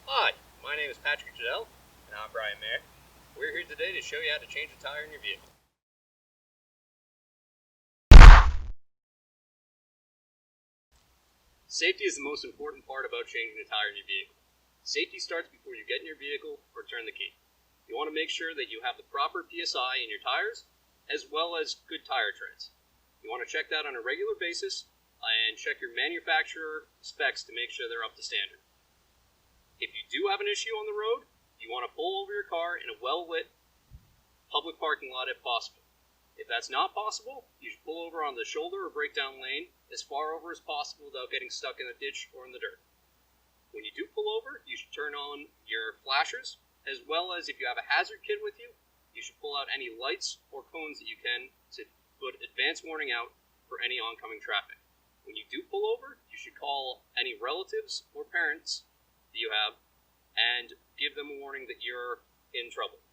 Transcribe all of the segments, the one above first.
Hi, my name is Patrick Jadell. And I'm Brian Mayer. We're here today to show you how to change a tire in your vehicle. Safety is the most important part about changing a tire in your vehicle. Safety starts before you get in your vehicle or turn the key. You want to make sure that you have the proper PSI in your tires, as well as good tire treads. You want to check that on a regular basis and check your manufacturer specs to make sure they're up to standard. If you do have an issue on the road, you want to pull over your car in a well-lit public parking lot if possible. If that's not possible, you should pull over on the shoulder or breakdown lane as far over as possible without getting stuck in a ditch or in the dirt. When you do pull over, you should turn on your flashers, as well as if you have a hazard kit with you, you should pull out any lights or cones that you can to put advance warning out for any oncoming traffic. When you do pull over, you should call any relatives or parents that you have and give them a warning that you're in trouble.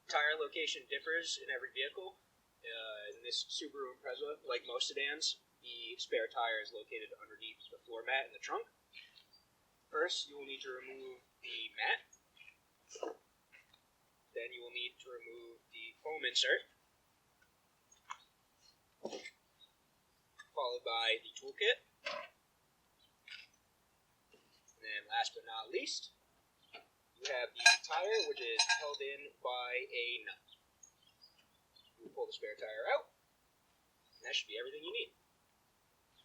Tire location differs in every vehicle. In this Subaru Impreza, like most sedans, the spare tire is located underneath the floor mat in the trunk. First, you will need to remove the mat. Then you will need to remove the foam insert, followed by the toolkit. And then last but not least, you have the tire, which is held in by a nut. You pull the spare tire out, and that should be everything you need.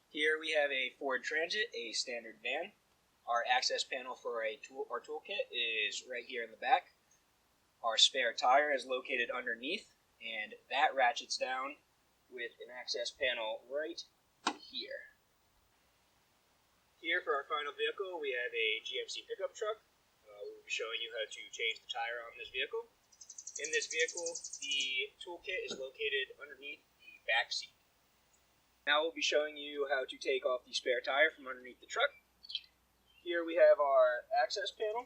Here we have a Ford Transit, a standard van. Our access panel for our toolkit is right here in the back. Our spare tire is located underneath, and that ratchets down with an access panel right here. Here for our final vehicle, we have a GMC pickup truck. We'll be showing you how to change the tire on this vehicle. In this vehicle, the toolkit is located underneath the back seat. Now we'll be showing you how to take off the spare tire from underneath the truck. Here we have our access panel.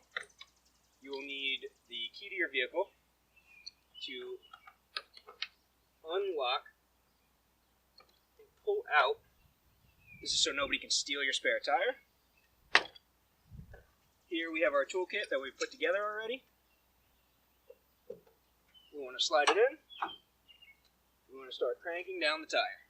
You will need the key to your vehicle to unlock and pull out. This is so nobody can steal your spare tire. Here we have our toolkit that we've put together already. We want to slide it in. We want to start cranking down the tire.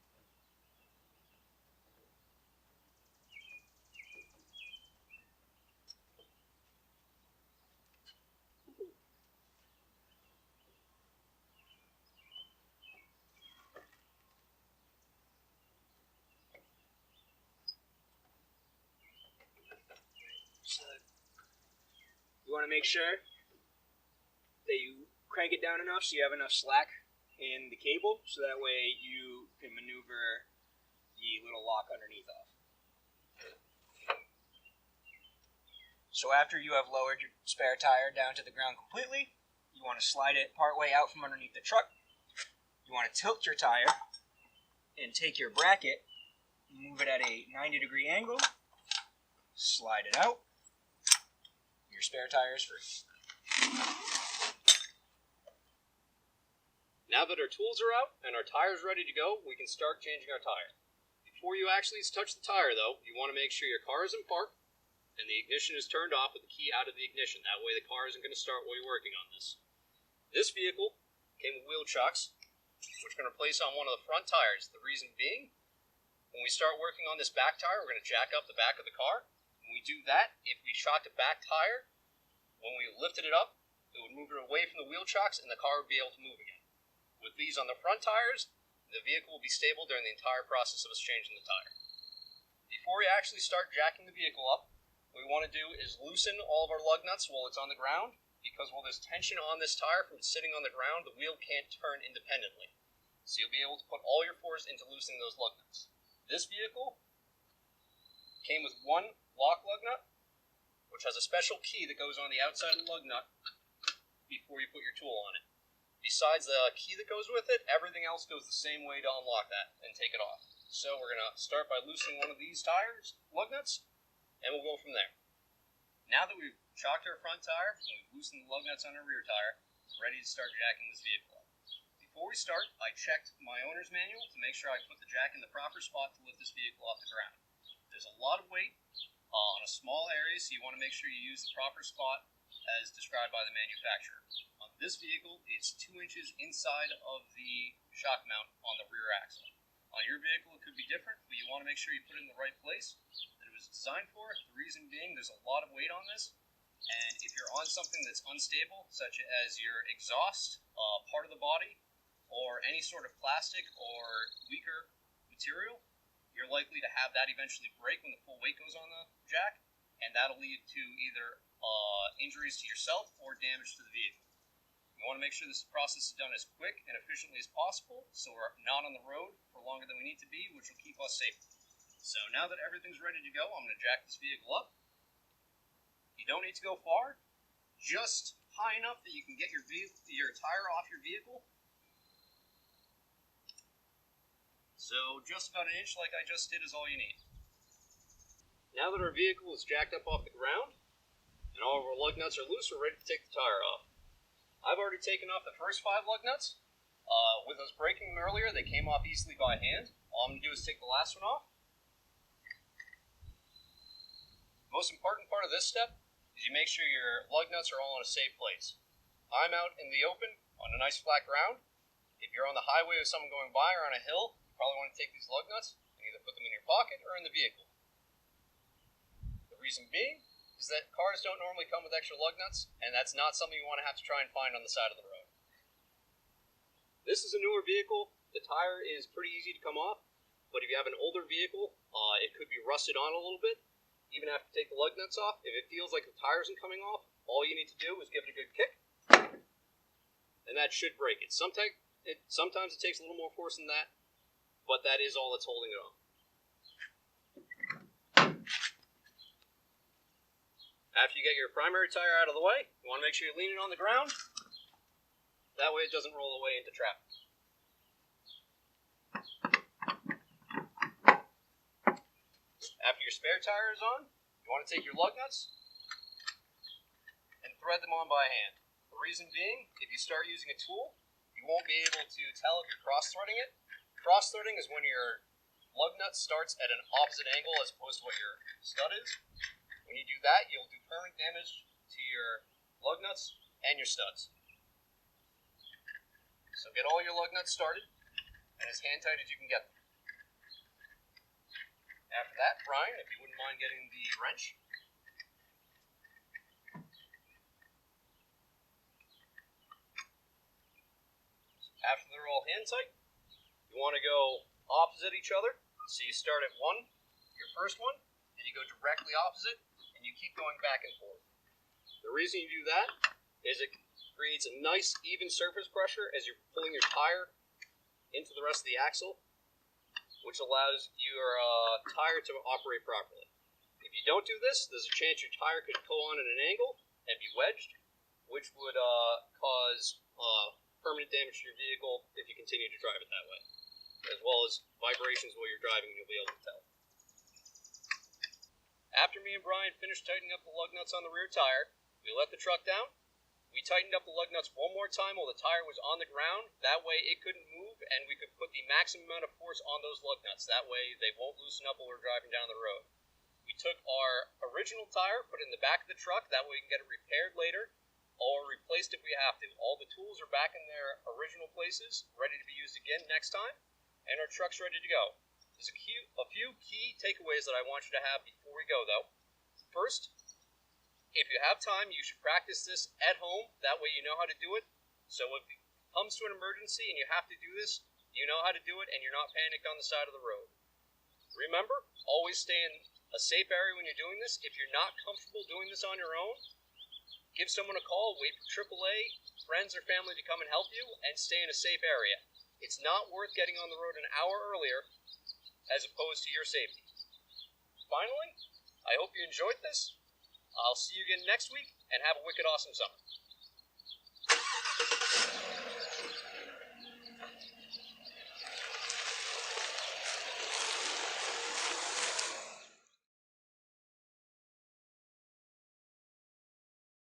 You want to make sure that you crank it down enough so you have enough slack in the cable, so that way you can maneuver the little lock underneath off. So after you have lowered your spare tire down to the ground completely, you want to slide it partway out from underneath the truck. You want to tilt your tire and take your bracket, move it at a 90-degree angle, slide it out. Your spare tire is free. Now that our tools are out and our tire's ready to go, we can start changing our tire. Before you actually touch the tire, though, you want to make sure your car is in park and the ignition is turned off with the key out of the ignition. That way the car isn't going to start while you're working on this. This vehicle came with wheel chocks, which we're going to place on one of the front tires. The reason being, when we start working on this back tire, we're going to jack up the back of the car. When we do that, if we shocked a back tire, when we lifted it up, it would move it away from the wheel chocks and the car would be able to move again. With these on the front tires, the vehicle will be stable during the entire process of us changing the tire. Before we actually start jacking the vehicle up, what we want to do is loosen all of our lug nuts while it's on the ground, because while there's tension on this tire from sitting on the ground, the wheel can't turn independently. So you'll be able to put all your force into loosening those lug nuts. This vehicle came with one lock lug nut, which has a special key that goes on the outside of the lug nut before you put your tool on it. Besides the key that goes with it, everything else goes the same way to unlock that and take it off. So we're going to start by loosening one of these tires, lug nuts, and we'll go from there. Now that we've shocked our front tire and we've loosened the lug nuts on our rear tire, we're ready to start jacking this vehicle up. Before we start, I checked my owner's manual to make sure I put the jack in the proper spot to lift this vehicle off the ground. There's a lot of weight on a small area, so you want to make sure you use the proper spot as described by the manufacturer. On this vehicle, it's 2 inches inside of the shock mount on the rear axle. On your vehicle, it could be different, but you want to make sure you put it in the right place that it was designed for. The reason being, there's a lot of weight on this, and if you're on something that's unstable, such as your exhaust, part of the body, or any sort of plastic or weaker material, you're likely to have that eventually break when the full weight goes on the jack, and that'll lead to either injuries to yourself or damage to the vehicle. We want to make sure this process is done as quick and efficiently as possible, so we're not on the road for longer than we need to be, which will keep us safe. So now that everything's ready to go, I'm going to jack this vehicle up. You don't need to go far, just high enough that you can get your tire off your vehicle. So just about an inch like I just did is all you need. Now that our vehicle is jacked up off the ground, and all of our lug nuts are loose, we're ready to take the tire off. I've already taken off the first 5 lug nuts. With us breaking them earlier, they came off easily by hand. All I'm going to do is take the last one off. The most important part of this step is you make sure your lug nuts are all in a safe place. I'm out in the open on a nice flat ground. If you're on the highway with someone going by or on a hill, you probably want to take these lug nuts and either put them in your pocket or in the vehicle. The reason being is that cars don't normally come with extra lug nuts, and that's not something you want to have to try and find on the side of the road. This is a newer vehicle. The tire is pretty easy to come off, but if you have an older vehicle, it could be rusted on a little bit. Even after you take the lug nuts off, if it feels like the tire isn't coming off, all you need to do is give it a good kick, and that should break it. Sometimes it takes a little more force than that, but that is all that's holding it on. After you get your primary tire out of the way, you want to make sure you lean it on the ground. That way it doesn't roll away into traffic. After your spare tire is on, you want to take your lug nuts and thread them on by hand. The reason being, if you start using a tool, you won't be able to tell if you're cross-threading it. Cross-threading is when your lug nut starts at an opposite angle as opposed to what your stud is. When you do that, you'll do permanent damage to your lug nuts and your studs. So get all your lug nuts started and as hand tight as you can get them. After that, Brian, if you wouldn't mind getting the wrench. After they're all hand tight, you want to go opposite each other. So you start at your first one, and you go directly opposite, and you keep going back and forth. The reason you do that is it creates a nice even surface pressure as you're pulling your tire into the rest of the axle, which allows your tire to operate properly. If you don't do this, there's a chance your tire could pull on at an angle and be wedged, which would cause permanent damage to your vehicle if you continue to drive it that way, as well as vibrations while you're driving, you'll be able to tell. After me and Brian finished tightening up the lug nuts on the rear tire, we let the truck down. We tightened up the lug nuts one more time while the tire was on the ground. That way it couldn't move, and we could put the maximum amount of force on those lug nuts. That way they won't loosen up while we're driving down the road. We took our original tire, put it in the back of the truck. That way we can get it repaired later, or replaced if we have to. All the tools are back in their original places, ready to be used again next time, and our truck's ready to go. There's a few key takeaways that I want you to have before we go, though. First, if you have time, you should practice this at home. That way you know how to do it. So if it comes to an emergency and you have to do this, you know how to do it and you're not panicked on the side of the road. Remember, always stay in a safe area when you're doing this. If you're not comfortable doing this on your own, give someone a call, wait for AAA, friends or family to come and help you, and stay in a safe area. It's not worth getting on the road an hour earlier as opposed to your safety. Finally, I hope you enjoyed this. I'll see you again next week, and have a wicked awesome summer.